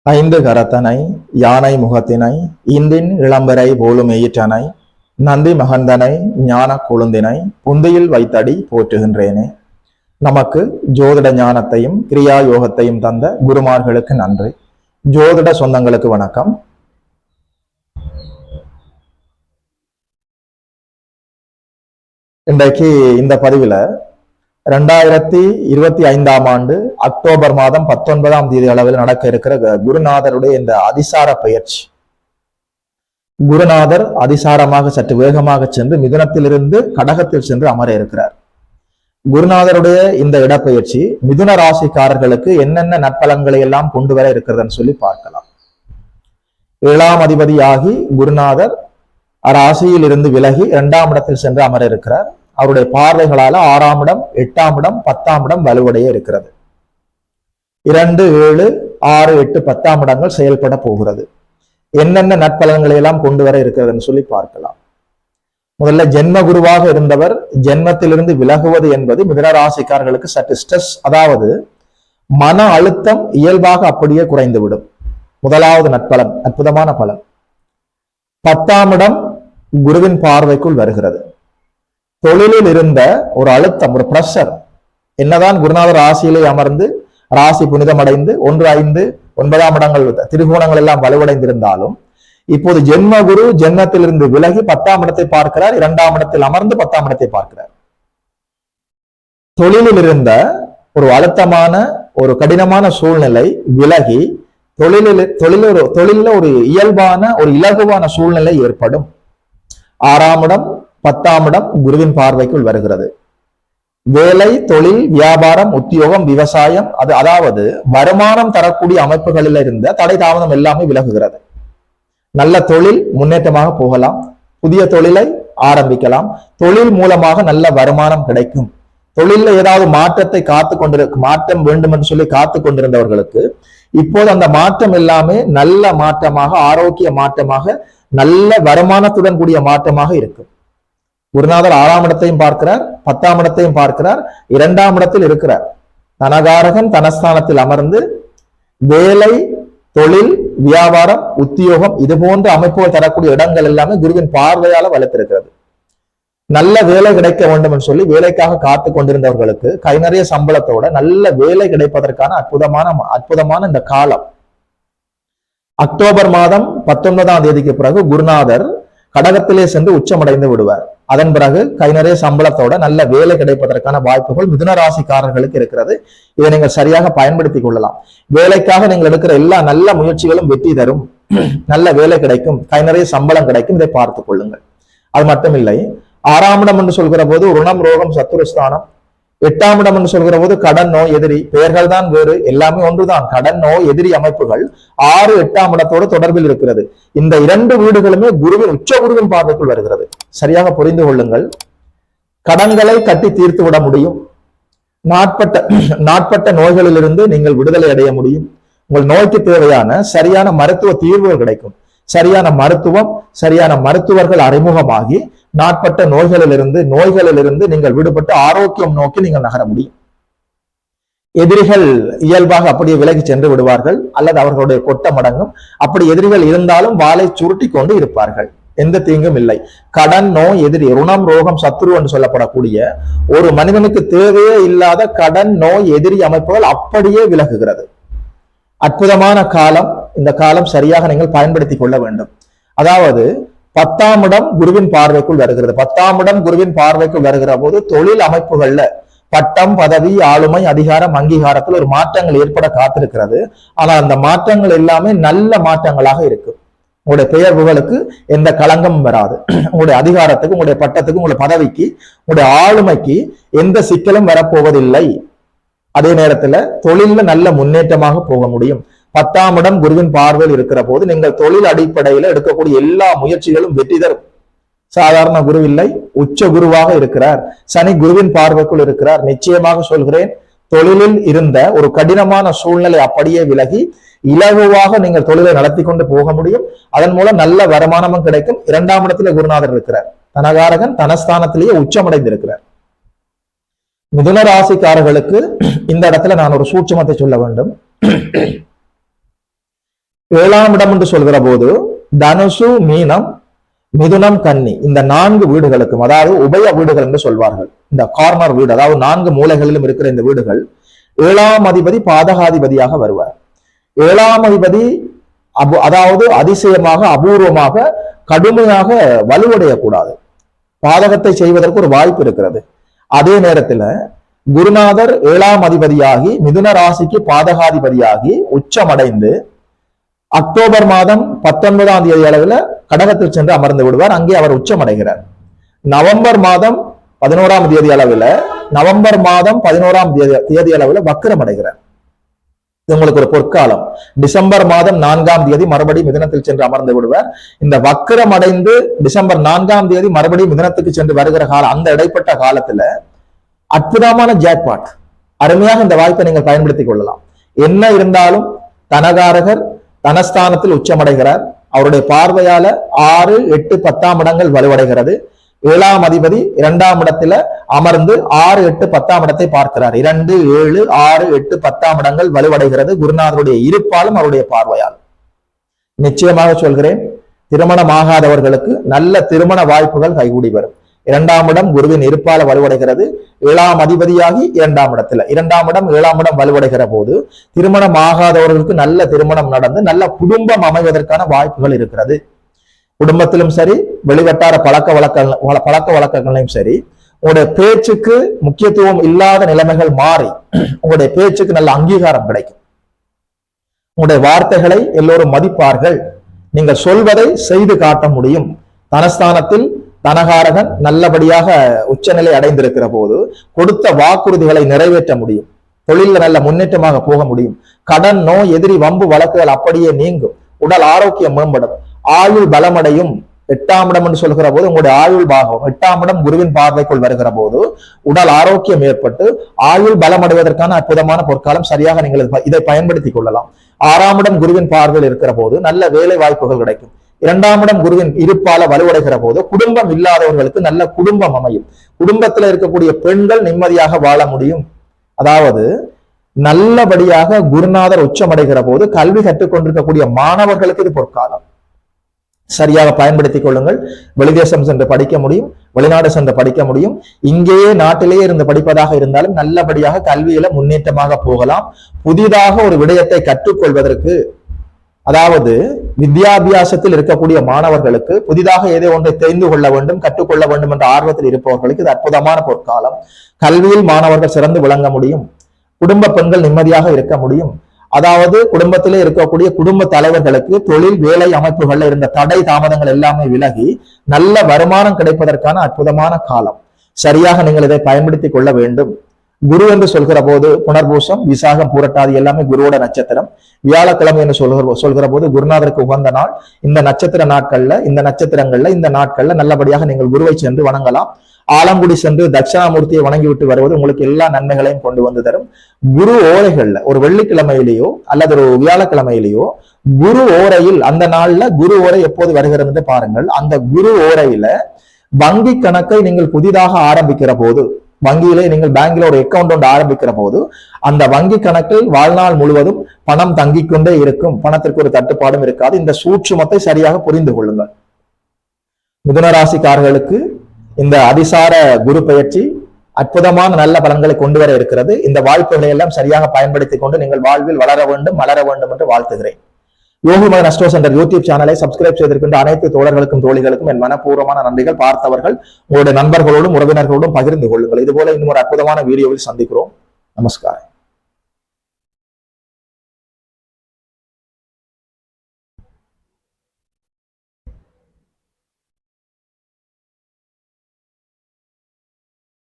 ஐந்து கரத்தனை யானை முகத்தினை இந்தின் இளம்பரை போலும் எயிற்றனை நந்தி மகந்தனை ஞான கொழுந்தினை புந்தியில் வைத்தடி போற்றுகின்றேனே. நமக்கு ஜோதிட ஞானத்தையும் கிரியா யோகத்தையும் தந்த குருமார்களுக்கு நன்றி. ஜோதிட சொந்தங்களுக்கு வணக்கம். இன்றைக்கு இந்த பதிவுல 2025ஆம் ஆண்டு அக்டோபர் மாதம் 19ஆம் தேதி அளவில் நடக்க இருக்கிற குருநாதருடைய இந்த அதிசார பயிற்சி. குருநாதர் அதிசாரமாக சற்று வேகமாக சென்று மிதுனத்திலிருந்து கடகத்தில் சென்று அமர இருக்கிறார். குருநாதருடைய இந்த இடப்பெயர்ச்சி மிதுன ராசிக்காரர்களுக்கு என்னென்ன நற்பலன்களை எல்லாம் கொண்டு வர இருக்கிறதுன்னு சொல்லி பார்க்கலாம். 7ஆம் அதிபதியாகி குருநாதர் ராசியில் இருந்து விலகி 2ஆம் இடத்தில் சென்று அமர இருக்கிறார். அவருடைய பார்வைகளால 6ஆம் இடம், 8ஆம் இடம், 10ஆம் இடம் வலுவடைய இருக்கிறது. 2, 7, 6, 8, 10ஆம் இடங்கள் செயல்பட போகிறது. என்னென்ன நற்பலன்களை எல்லாம் கொண்டு வர இருக்கிறதுன்னு சொல்லி பார்க்கலாம். முதல்ல ஜென்ம குருவாக இருந்தவர் ஜென்மத்திலிருந்து விலகுவது என்பது மிதுன ராசிக்காரர்களுக்கு சற்று ஸ்ட்ரெஸ், அதாவது மன அழுத்தம் இயல்பாக அப்படியே குறைந்துவிடும். முதலாவது நற்பலன், அற்புதமான பலன். 10ஆம் இடம் குருவின் பார்வைக்குள் வருகிறது. தொழிலில் இருந்த ஒரு அழுத்தம், ஒரு பிரஷர், என்னதான் குருநாதர் ராசியிலே அமர்ந்து ராசி புனிதமடைந்து 1, 5, 9ஆம் இடங்கள் திரிகோணங்கள் எல்லாம் வலுவடைந்திருந்தாலும் இப்போது ஜென்ம குரு ஜென்மத்திலிருந்து விலகி 10ஆம் இடத்தை பார்க்கிறார். 2ஆம் இடத்தில் அமர்ந்து 10ஆம் இடத்தை பார்க்கிறார். தொழிலில் இருந்த ஒரு அழுத்தமான ஒரு கடினமான சூழ்நிலை விலகி தொழிலில் ஒரு இயல்பான ஒரு இலகுவான சூழ்நிலை ஏற்படும். 6ஆம் இடம் 10ஆம் இடம் குருவின் பார்வைக்குள் வருகிறது. வேலை, தொழில், வியாபாரம், உத்தியோகம், விவசாயம், அதாவது வருமானம் தரக்கூடிய அமைப்புகளில் இருந்த தடை தாமதம் எல்லாமே விலகுகிறது. நல்ல தொழில் முன்னேற்றமாக போகலாம். புதிய தொழிலை ஆரம்பிக்கலாம். தொழில் மூலமாக நல்ல வருமானம் கிடைக்கும். தொழில ஏதாவது மாற்றத்தை மாற்றம் வேண்டும் என்று சொல்லி காத்து கொண்டிருந்தவர்களுக்கு இப்போது அந்த மாற்றம் எல்லாமே நல்ல மாற்றமாக, ஆரோக்கிய மாற்றமாக, நல்ல வருமானத்துடன் கூடிய மாற்றமாக இருக்கும். குருநாதர் 6ஆம் இடத்தையும் பார்க்கிறார், 10ஆம் இடத்தையும் பார்க்கிறார், 2ஆம் இடத்தில் இருக்கிறார். தனகாரகன் தனஸ்தானத்தில் அமர்ந்து வேலை, தொழில், வியாபாரம், உத்தியோகம் இது போன்ற அமைப்புகள் தரக்கூடிய இடங்கள் எல்லாமே குருவின் பார்வையால வளர்த்திருக்கிறது. நல்ல வேலை கிடைக்க வேண்டும் என்று சொல்லி வேலைக்காக காத்து கொண்டிருந்தவர்களுக்கு கை நிறைய சம்பளத்தோட நல்ல வேலை கிடைப்பதற்கான அற்புதமான இந்த காலம். அக்டோபர் மாதம் 19ஆம் தேதிக்கு பிறகு குருநாதர் கடகத்திலே சென்று உச்சமடைந்து விடுவார். அதன் பிறகு கை நிறைய சம்பளத்தோட நல்ல வேலை கிடைப்பதற்கான வாய்ப்புகள் மிதுன ராசிக்காரர்களுக்கு இருக்கிறது. இதை நீங்கள் சரியாக பயன்படுத்திக் கொள்ளலாம். வேலைக்காக நீங்கள் எடுக்கிற எல்லா நல்ல முயற்சிகளும் வெற்றி தரும். நல்ல வேலை கிடைக்கும், கை நிறைய சம்பளம் கிடைக்கும். இதை பார்த்துக் கொள்ளுங்கள். அது மட்டும் இல்லை, 6ஆம் இடம் என்று சொல்கிற போது ருணம், ரோகம், சத்துருஸ்தானம். 8ஆம் இடம் என்று சொல்கிற போது கடன், நோய், எதிரி. பெயர்கள் தான் வேறு, எல்லாமே ஒன்றுதான். கடன், நோய், எதிரி அமைப்புகள் 6, 8ஆம் இடத்தோடு தொடர்பில் இருக்கிறது. இந்த 2 வீடுகளுமே குருவின் உச்ச குருவின் பார்வைக்குள் வருகிறது. சரியாக புரிந்து கொள்ளுங்கள். கடன்களை கட்டி தீர்த்து விட முடியும். நாட்பட்ட நோய்களிலிருந்து நீங்கள் விடுதலை அடைய முடியும். உங்கள் நோய்க்கு தேவையான சரியான மருத்துவ தீர்வுகள் கிடைக்கும். சரியான மருத்துவர்கள் அறிமுகமாகி நாட்பட்ட நோய்களிலிருந்து நீங்கள் விடுபட்டு ஆரோக்கியம் நோக்கி நீங்கள் நகர முடியும். எதிரிகள் இயல்பாக அப்படியே விலகி சென்று விடுவார்கள், அல்லது அவர்களுடைய கொட்டம் அடங்கும். அப்படி எதிரிகள் இருந்தாலும் வாளை சுருட்டி கொண்டு இருப்பார்கள். எந்த தீங்கும் இல்லை. கடன், நோய், எதிரி, ருணம், ரோகம், சத்ரு என்று சொல்லப்படக்கூடிய ஒரு மனிதனுக்கு தேவையே இல்லாத கடன், நோய், எதிரி அமைப்புகள் அப்படியே விலகுகிறது. அற்புதமான காலம். இந்த காலம் சரியாக நீங்கள் பயன்படுத்திக் கொள்ள வேண்டும். அதாவது 10ஆம் இடம் குருவின் பார்வைக்குள் வருகிறது. 10ஆம் இடம் குருவின் பார்வைக்குள் வருகிற போது தொழில் அமைப்புகள்ல பட்டம், பதவி, ஆளுமை, அதிகாரம், அங்கீகாரத்தில் ஒரு மாற்றங்கள் ஏற்பட காத்திருக்கிறது. ஆனால் அந்த மாற்றங்கள் எல்லாமே நல்ல மாற்றங்களாக இருக்கும். உங்களுடைய பெயர் புகழுக்கு எந்த களங்கமும் வராது. உங்களுடைய அதிகாரத்துக்கு, உங்களுடைய பட்டத்துக்கு, உங்களுடைய பதவிக்கு, உங்களுடைய ஆளுமைக்கு எந்த சிக்கலும் வரப்போவதில்லை. அதே நேரத்துல தொழில நல்ல முன்னேற்றமாக போக முடியும். 10ஆம் இடம் குருவின் பார்வையில் இருக்கிற போது நீங்கள் தொழில் அடிப்படையில எடுக்கக்கூடிய எல்லா முயற்சிகளும் வெற்றி தரும். சாதாரண குரு இல்லை, உச்ச குருவாக இருக்கிறார். சனி குருவின் பார்வைக்குள் இருக்கிறார். நிச்சயமாக சொல்கிறேன், தொழிலில் இருந்த ஒரு கடினமான சூழ்நிலை அப்படியே விலகி இலகுவாக நீங்கள் தொழிலை நடத்தி கொண்டு போக முடியும். அதன் மூலம் நல்ல வருமானமும் கிடைக்கும். 2ஆம் இடத்துல குருநாதர் இருக்கிறார். தனகாரகன் தனஸ்தானத்திலேயே உச்சமடைந்திருக்கிறார். மிதுன ராசிக்காரர்களுக்கு இந்த இடத்துல நான் ஒரு சூட்சமத்தை சொல்ல வேண்டும். 7ஆம் இடம் என்று சொல்கிற போது தனுசு, மீனம், மிதுனம், கன்னி இந்த 4 வீடுகளுக்கும், அதாவது உபய வீடுகள் என்று சொல்வார்கள், இந்த கார்னர் வீடு, அதாவது 4 மூலைகளிலும் இருக்கிற இந்த வீடுகள் 7ஆம் அதிபதி பாதகாதிபதியாக வருவார். 7ஆம் அதிபதி அதாவது அதிசயமாக, அபூர்வமாக, கடுமையாக வலுவடையக்கூடாது, பாதகத்தை செய்வதற்கு ஒரு வாய்ப்பு இருக்கிறது. அதே நேரத்துல குருநாதர் 7ஆம் அதிபதியாகி மிதுன ராசிக்கு பாதகாதிபதியாகி உச்சமடைந்து அக்டோபர் மாதம் 19ஆம் தேதி அளவில் கடகத்தில் சென்று அமர்ந்து விடுவார். அங்கே அவர் உச்சமடைகிறார். நவம்பர் மாதம் 11ஆம் தேதி அளவில் வக்கிரம் அடைகிறார். இது உங்களுக்கு ஒரு பொற்காலம். டிசம்பர் மாதம் 4ஆம் தேதி மறுபடியும் மிதுனத்தில் சென்று அமர்ந்து விடுவார். இந்த வக்கிரம் அடைந்து டிசம்பர் 4ஆம் தேதி மறுபடியும் மிதுனத்துக்கு சென்று வருகிற காலம், அந்த இடைப்பட்ட காலத்துல அற்புதமான ஜாக்பாட், அருமையாக இந்த வாய்ப்பை நீங்கள் பயன்படுத்திக் கொள்ளலாம். என்ன இருந்தாலும் தனகாரகர் தனஸ்தானத்தில் உச்சமடைகிறார். அவருடைய பார்வையால 6, 8, 10ஆம் இடங்கள் வலுவடைகிறது. 7ஆம் அதிபதி 2ஆம் இடத்துல அமர்ந்து 6, 8, 10ஆம் இடத்தை பார்க்கிறார். 2, 7, 6, 8, 10ஆம் இடங்கள் வலுவடைகிறது குருநாதருடைய இருப்பாலும் அவருடைய பார்வையால். நிச்சயமாக சொல்கிறேன், திருமணமாகாதவர்களுக்கு நல்ல திருமண வாய்ப்புகள் கைகூடி வரும். 2ஆம் இடம் குருவின் இருப்பால வலுவடைகிறது. 7ஆம் அதிபதியாகி 2ஆம் இடத்துல, 2ஆம் இடம் 7ஆம் இடம் வலுவடைகிற போது திருமணம் ஆகாதவர்களுக்கு நல்ல திருமணம் நடந்து நல்ல குடும்பம் அமைவதற்கான வாய்ப்புகள் இருக்கிறது. குடும்பத்திலும் சரி, வெளிவட்டார பழக்க வழக்கங்களையும் சரி, உங்களுடைய பேச்சுக்கு முக்கியத்துவம் இல்லாத நிலைமைகள் மாறி உங்களுடைய பேச்சுக்கு நல்ல அங்கீகாரம் கிடைக்கும். உங்களுடைய வார்த்தைகளை எல்லோரும் மதிப்பார்கள். நீங்கள் சொல்வதை செய்து காட்ட முடியும். தனஸ்தானத்தில் தனகாரகன் நல்லபடியாக உச்சநிலை அடைந்திருக்கிற போது கொடுத்த வாக்குறுதிகளை நிறைவேற்ற முடியும். தொழில நல்ல முன்னேற்றமாக போக முடியும். கடன், நோய், எதிரி, வம்பு வழக்குகள் அப்படியே நீங்கும். உடல் ஆரோக்கியம் மேம்படும். ஆயுள் பலமடையும். 8ஆம் இடம் என்று சொல்கிற போது உங்களுடைய ஆயுள் பாகம் 8ஆம் இடம் குருவின் பார்வைக்குள் வருகிற போது உடல் ஆரோக்கியம் ஏற்பட்டு ஆயுள் பலமடைவதற்கான அற்புதமான பொற்காலம். சரியாக நீங்கள் இதை பயன்படுத்திக் கொள்ளலாம். 6ஆம் இடம் குருவின் பார்வையில் இருக்கிற போது நல்ல வேலை வாய்ப்புகள் கிடைக்கும். 2ஆம் இடம் குருவின் இருப்பால வலுவடைகிற போது குடும்பம் இல்லாதவர்களுக்கு நல்ல குடும்பம் அமையும். குடும்பத்தில் இருக்கக்கூடிய பெண்கள் நிம்மதியாக வாழ முடியும். அதாவது நல்லபடியாக குருநாதர் உச்சமடைகிற போது கல்வி கற்றுக்கொண்டிருக்கக்கூடிய மாணவர்களுக்கு இது பொற்காலம். சரியாக பயன்படுத்திக் கொள்ளுங்கள். வெளிதேசம் சென்று படிக்க முடியும், வெளிநாடு சென்று படிக்க முடியும். இங்கேயே நாட்டிலேயே இருந்து படிப்பதாக இருந்தாலும் நல்லபடியாக கல்வியில முன்னேற்றமாக போகலாம். புதிதாக ஒரு விடயத்தை கற்றுக்கொள்வதற்கு, அதாவது வித்யாபியாசத்தில் இருக்கக்கூடிய மாணவர்களுக்கு புதிதாக ஏதோ ஒன்றை தெரிந்து கொள்ள வேண்டும், கற்றுக்கொள்ள வேண்டும் என்ற ஆர்வத்தில் இருப்பவர்களுக்கு இது அற்புதமான பொற்காலம். கல்வியில் மாணவர்கள் சிறந்து விளங்க முடியும். குடும்ப பெண்கள் நிம்மதியாக இருக்க முடியும். அதாவது குடும்பத்திலே இருக்கக்கூடிய குடும்ப தலைவர்களுக்கு தொழில் வேலை அமைப்புகள்ல இருந்த தடை தாமதங்கள் எல்லாமே விலகி நல்ல வருமானம் கிடைப்பதற்கான அற்புதமான காலம். சரியாக நீங்கள் இதை பயன்படுத்திக் கொள்ள வேண்டும். குரு என்று சொல்கிற போது புனர்பூசம், விசாகம், பூரட்டாதி எல்லாமே குருவோட நட்சத்திரம். வியாழக்கிழமை என்று சொல்கிற போது குருநாதருக்கு உகந்த நாள். இந்த நட்சத்திர நாட்கள்ல, இந்த நட்சத்திரங்கள்ல, இந்த நாட்கள்ல நல்லபடியாக நீங்கள் குருவை சென்று வணங்கலாம். ஆலங்குடி சென்று தட்சிணாமூர்த்தியை வணங்கி விட்டு வருவது உங்களுக்கு எல்லா நன்மைகளையும் கொண்டு வந்து தரும். குரு ஓரைகள்ல ஒரு வெள்ளிக்கிழமையிலேயோ அல்லது ஒரு வியாழக்கிழமையிலேயோ குரு ஓரையில், அந்த நாள்ல குரு ஓரை எப்போது வருகிறது பாருங்கள். அந்த குரு ஓரையில வங்கி கணக்கை நீங்கள் புதிதாக ஆரம்பிக்கிற போது, வங்கியிலே நீங்கள் பேங்க்ல ஒரு அக்கௌண்ட் ஒன்று ஆரம்பிக்கிற போது அந்த வங்கி கணக்கில் வாழ்நாள் முழுவதும் பணம் தங்கிக் கொண்டே இருக்கும். பணத்திற்கு ஒரு தட்டுப்பாடும் இருக்காது. இந்த சூட்சுமத்தை சரியாக புரிந்து கொள்ளுங்கள். மிதுன ராசிக்காரர்களுக்கு இந்த அதிசார குரு பெயர்ச்சி அற்புதமான நல்ல பலன்களை கொண்டு வர இருக்கிறது. இந்த வாய்ப்புகளை எல்லாம் சரியாக பயன்படுத்திக் கொண்டு நீங்கள் வாழ்வில் வளர வேண்டும், மலர வேண்டும் என்று வாழ்த்துகிறேன். யோகிமகன் அஸ்ட்ரோ சென்டர் யூடியூப் சேனலை சப்ஸ்கிரைப் செய்திருக்கின்ற அனைத்து தோழர்களுக்கும் தோழிகளுக்கும் என் மனப்பூர்வமான நன்றிகள். பார்த்தவர்கள் உங்களுடைய நண்பர்களோடும் உறவினர்களோடும் பகிர்ந்து கொள்ளுங்கள். இதுபோல இன்னும் ஒரு அற்புதமான வீடியோவில் சந்திக்கிறோம். நமஸ்காரம்.